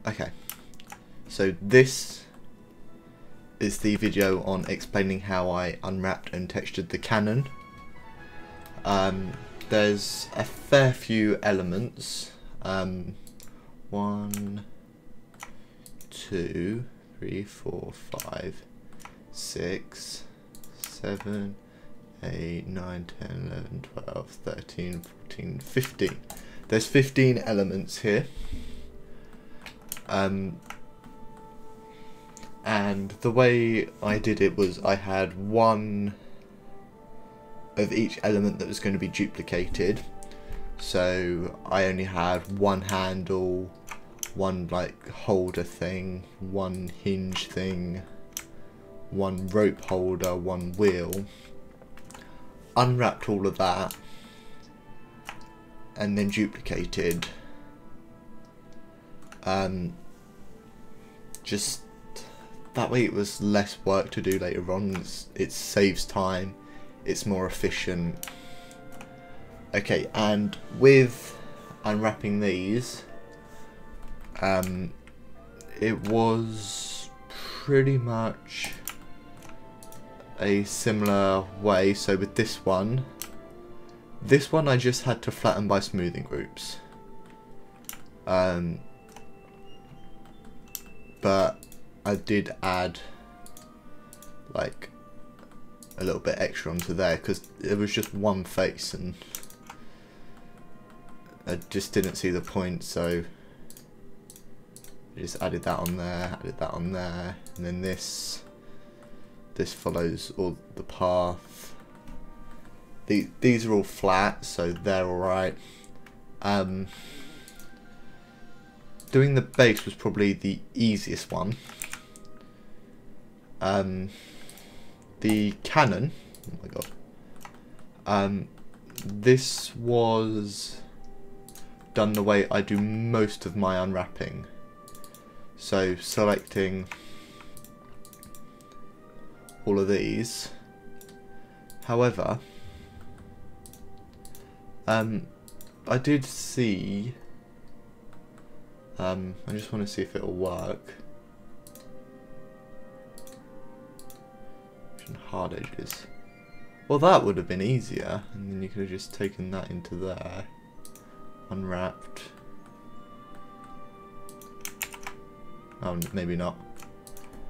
Okay, so this is the video on explaining how I unwrapped and textured the cannon. There's a fair few elements. 1, 2, 3, 4, 5, 6, 7, 8, 9, 10, 11, 12, 13, 14, 15. There's 15 elements here. And the way I did it was I had one of each element that was going to be duplicated. So I only had one handle, one like holder thing, one hinge thing, one rope holder, one wheel. Unwrapped all of that and then duplicated. Just that way it was less work to do later on. It saves time, it's more efficient. Okay, and with unwrapping these, it was pretty much a similar way. So with this one I just had to flatten by smoothing groups. But I did add like a little bit extra onto there because it was just one face and I just didn't see the point, so I just added that on there, and then this follows all the path. These are all flat, so they're alright. Doing the base was probably the easiest one. The cannon, oh my god, this was done the way I do most of my unwrapping. So selecting all of these. However, I did see, I just want to see if it'll work. Hard edges. Well, that would have been easier, and then you could have just taken that into there, unwrapped. Oh, maybe not.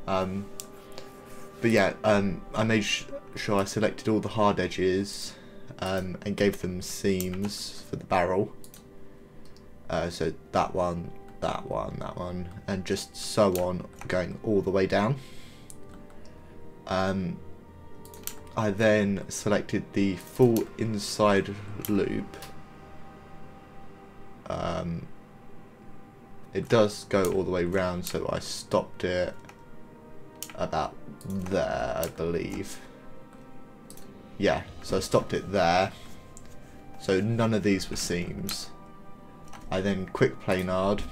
But yeah, I made sure I selected all the hard edges and gave them seams for the barrel. So that one, and just so on, going all the way down. I then selected the full inside loop. It does go all the way round, so I stopped it about there, I believe. Yeah, so I stopped it there. So none of these were seams. I then quick planar'd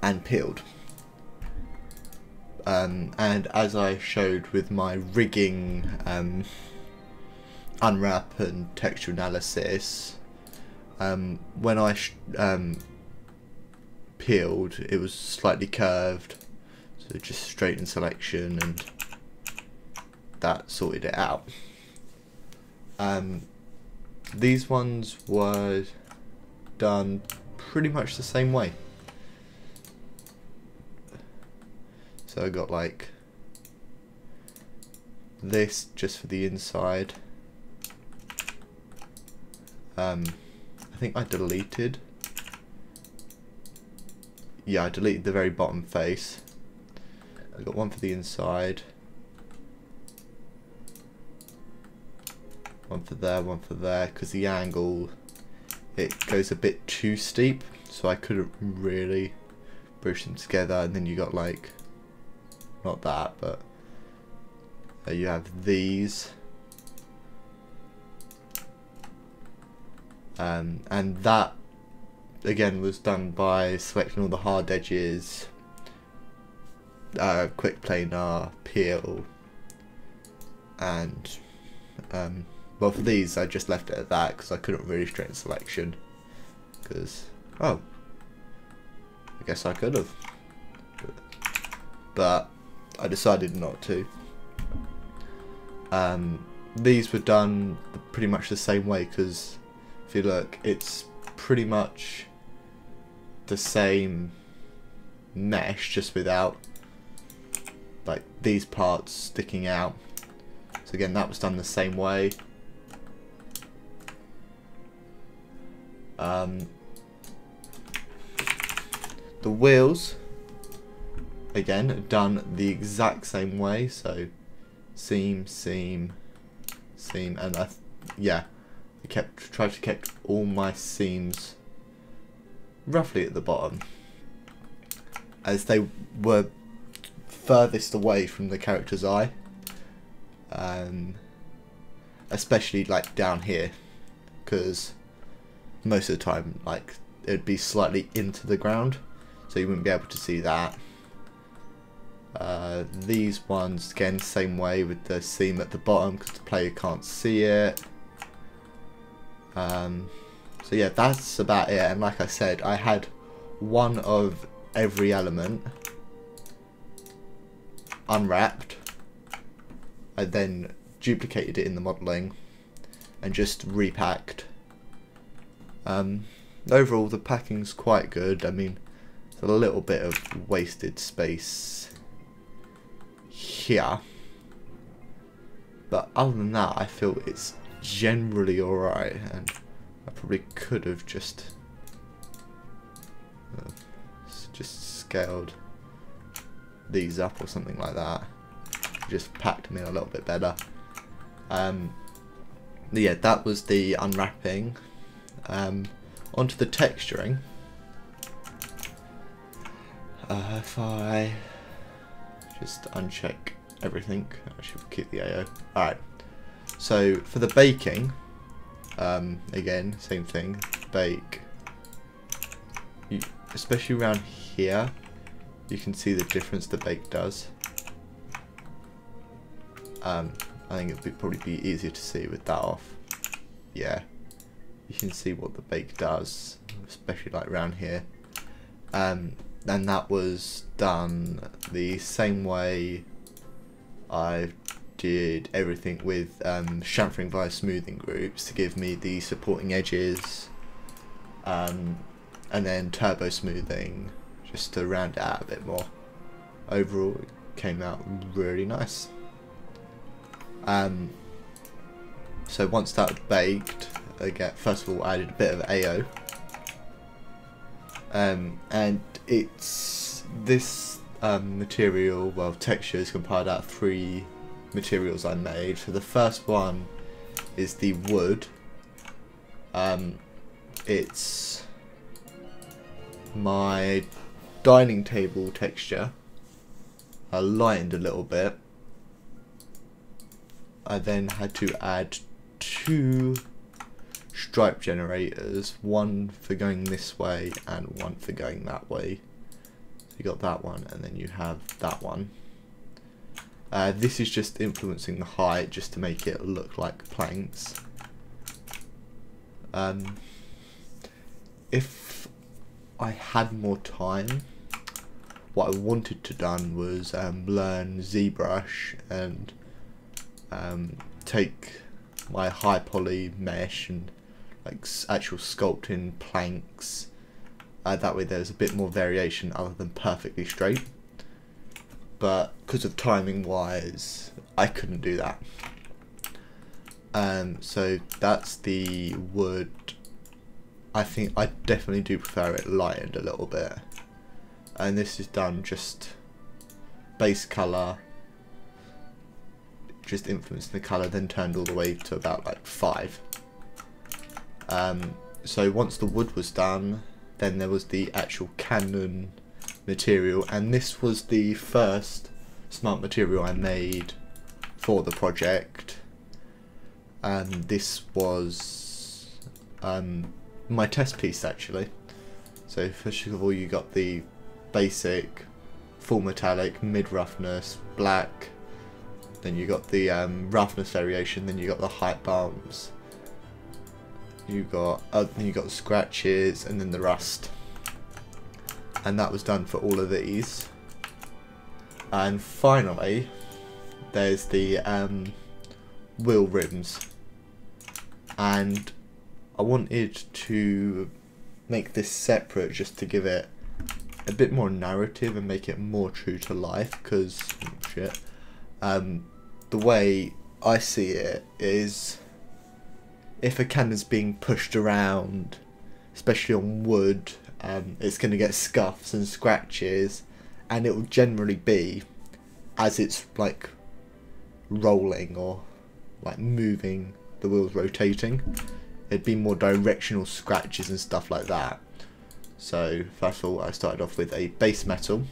and peeled. And as I showed with my rigging, unwrap and texture analysis, when I peeled, it was slightly curved, so just straighten selection, and that sorted it out. These ones were done pretty much the same way. So I got like this just for the inside. I think I deleted. Yeah, I deleted the very bottom face. I got one for the inside. One for there, because the angle, it goes a bit too steep, so I couldn't really bridge them together. And then you got like, not that, but you have these, and that again was done by selecting all the hard edges, quick planar, peel, and well, for these I just left it at that because I couldn't really straighten selection because, oh, guess I could have, but I decided not to. These were done pretty much the same way, because if you look, it's pretty much the same mesh, just without like these parts sticking out. So again, that was done the same way. The wheels, again, are done the exact same way. So seam, seam, seam, and I tried to keep all my seams roughly at the bottom, as they were furthest away from the character's eye, especially like down here, because most of the time like it would be slightly into the ground, so you wouldn't be able to see that. These ones, again, same way with the seam at the bottom, because the player can't see it. So yeah, that's about it. And like I said, I had one of every element unwrapped. I then duplicated it in the modelling and just repacked. Overall, the packing's quite good. I mean, there's a little bit of wasted space here, but other than that, I feel it's generally alright, and I probably could have just scaled these up or something like that, just packed them in a little bit better. Yeah, that was the unwrapping. Onto the texturing. If I just uncheck everything, I should keep the AO. Alright, so for the baking, again, same thing, bake. Especially around here, you can see the difference the bake does. I think it would probably be easier to see with that off. Yeah, you can see what the bake does, especially like around here. And that was done the same way I did everything with chamfering via smoothing groups to give me the supporting edges, and then turbo smoothing just to round it out a bit more. Overall, it came out really nice. So once that was baked, again, first of all, I added a bit of AO, and it's this material, well, texture is compiled out of 3 materials I made. So the first one is the wood. It's my dining table texture. I lightened a little bit. I then had to add 2 stripe generators, one for going this way and one for going that way. So you got that one, and then you have that one. This is just influencing the height just to make it look like planks. If I had more time, what I wanted to done was learn ZBrush and take my high poly mesh and like actual sculpting planks. That way there's a bit more variation other than perfectly straight. But because of timing wise, I couldn't do that. So that's the wood. I think I definitely do prefer it lightened a little bit. And this is done just base colour, just influencing the colour, then turned all the way to about like 5. So once the wood was done, then there was the actual Canon material, and this was the first smart material I made for the project. And this was my test piece actually. So first of all, you got the basic full metallic, mid roughness, black. Then you got the roughness variation. Then you got the height bumps. Then you got the scratches, and then the rust. and that was done for all of these. And finally, there's the wheel rims, and I wanted to make this separate just to give it a bit more narrative and make it more true to life, because the way I see it is, if a cannon's being pushed around, especially on wood, it's going to get scuffs and scratches, and it will generally be as it's like rolling or like moving, the wheels rotating. It'd be more directional scratches and stuff like that. So first of all, I started off with a base metal.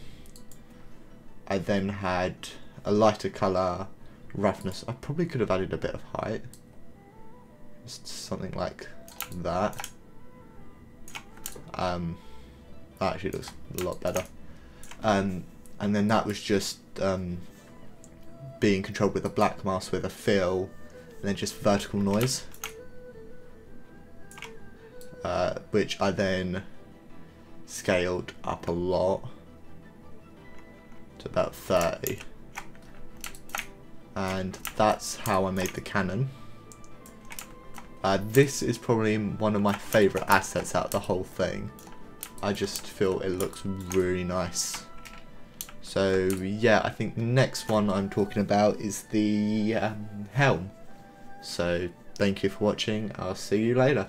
I then had a lighter colour roughness. I probably could have added a bit of height, just something like that. That actually looks a lot better. And then that was just being controlled with a black mask with a fill, and then just vertical noise, which I then scaled up a lot to about 30, and that's how I made the cannon. This is probably one of my favourite assets out of the whole thing. I just feel it looks really nice. So yeah, I think the next one I'm talking about is the helm. So thank you for watching, I'll see you later.